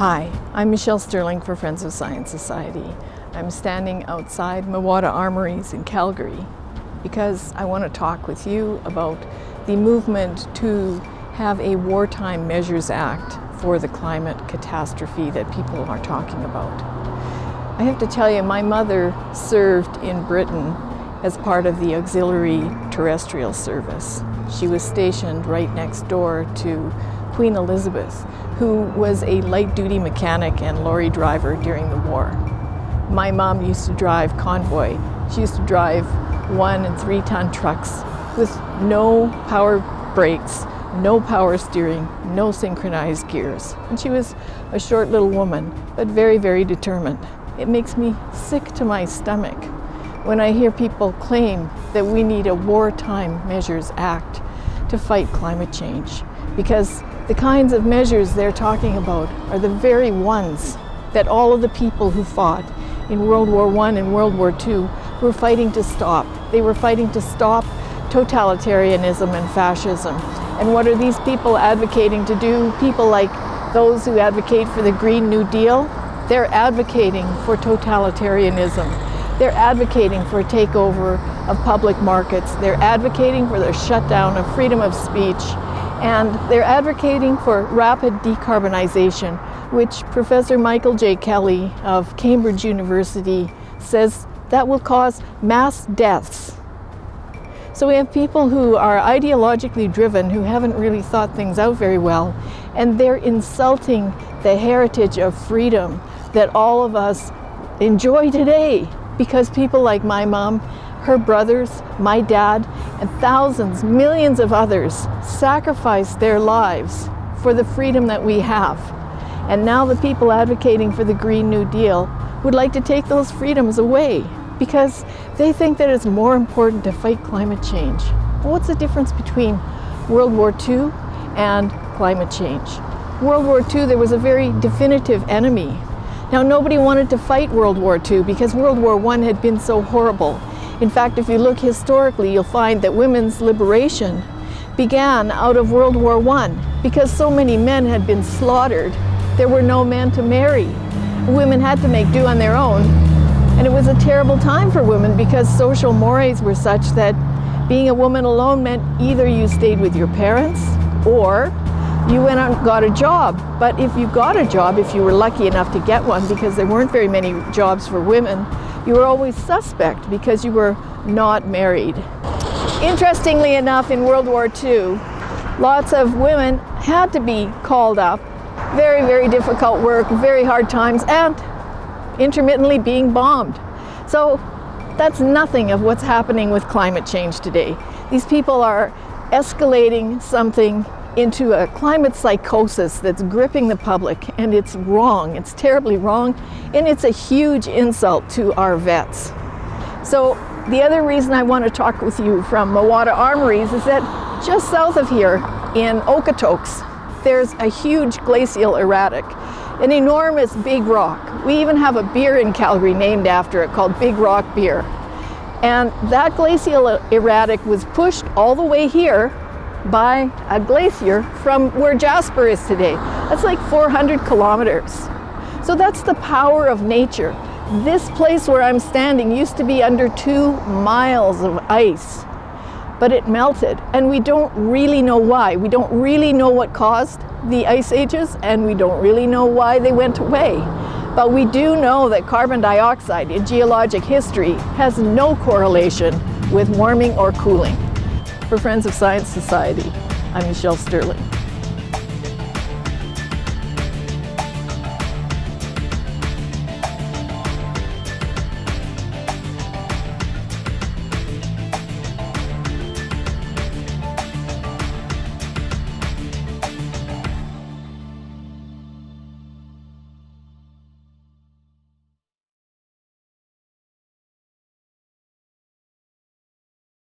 Hi, I'm Michelle Stirling for Friends of Science Society. I'm standing outside Mewata Armouries in Calgary because I want to talk with you about the movement to have a Wartime Measures Act for the climate catastrophe that people are talking about. I have to tell you, my mother served in Britain as part of the Auxiliary Terrestrial Service. She was stationed right next door to Queen Elizabeth, who was a light-duty mechanic and lorry driver during the war. My mom used to drive convoy. She used to drive 1- and 3-ton trucks with no power brakes, no power steering, no synchronized gears. And she was a short little woman, but very, very determined. It makes me sick to my stomach when I hear people claim that we need a Wartime Measures Act to fight climate change, because the kinds of measures they're talking about are the very ones that all of the people who fought in World War I and World War II were fighting to stop. They were fighting to stop totalitarianism and fascism. And what are these people advocating to do? People like those who advocate for the Green New Deal, they're advocating for totalitarianism. They're advocating for a takeover of public markets. They're advocating for the shutdown of freedom of speech. And they're advocating for rapid decarbonization, which Professor Michael J. Kelly of Cambridge University says that will cause mass deaths. So we have people who are ideologically driven, who haven't really thought things out very well, and they're insulting the heritage of freedom that all of us enjoy today, because people like my mom, her brothers, my dad, and thousands, millions of others sacrificed their lives for the freedom that we have. And now the people advocating for the Green New Deal would like to take those freedoms away because they think that it's more important to fight climate change. Well, what's the difference between World War II and climate change? World War II, there was a very definitive enemy. Now, nobody wanted to fight World War II because World War I had been so horrible. In fact, if you look historically, you'll find that women's liberation began out of World War I because so many men had been slaughtered. There were no men to marry. Women had to make do on their own. And it was a terrible time for women because social mores were such that being a woman alone meant either you stayed with your parents or you went out and got a job. But if you got a job, if you were lucky enough to get one, because there weren't very many jobs for women, you were always suspect because you were not married. Interestingly enough, in World War II, lots of women had to be called up. Very, very difficult work, very hard times, and intermittently being bombed. So that's nothing of what's happening with climate change today. These people are escalating something into a climate psychosis that's gripping the public, and it's wrong. It's terribly wrong, and it's a huge insult to our vets. So the other reason I want to talk with you from Mewata Armouries is that just south of here in Okotoks, there's a huge glacial erratic, an enormous big rock. We even have a beer in Calgary named after it called Big Rock Beer. And that glacial erratic was pushed all the way here by a glacier from where Jasper is today. That's like 400 kilometers. So that's the power of nature. This place where I'm standing used to be under 2 miles of ice, but it melted, and we don't really know why. We don't really know what caused the ice ages, and we don't really know why they went away. But we do know that carbon dioxide in geologic history has no correlation with warming or cooling. For Friends of Science Society, I'm Michelle Stirling.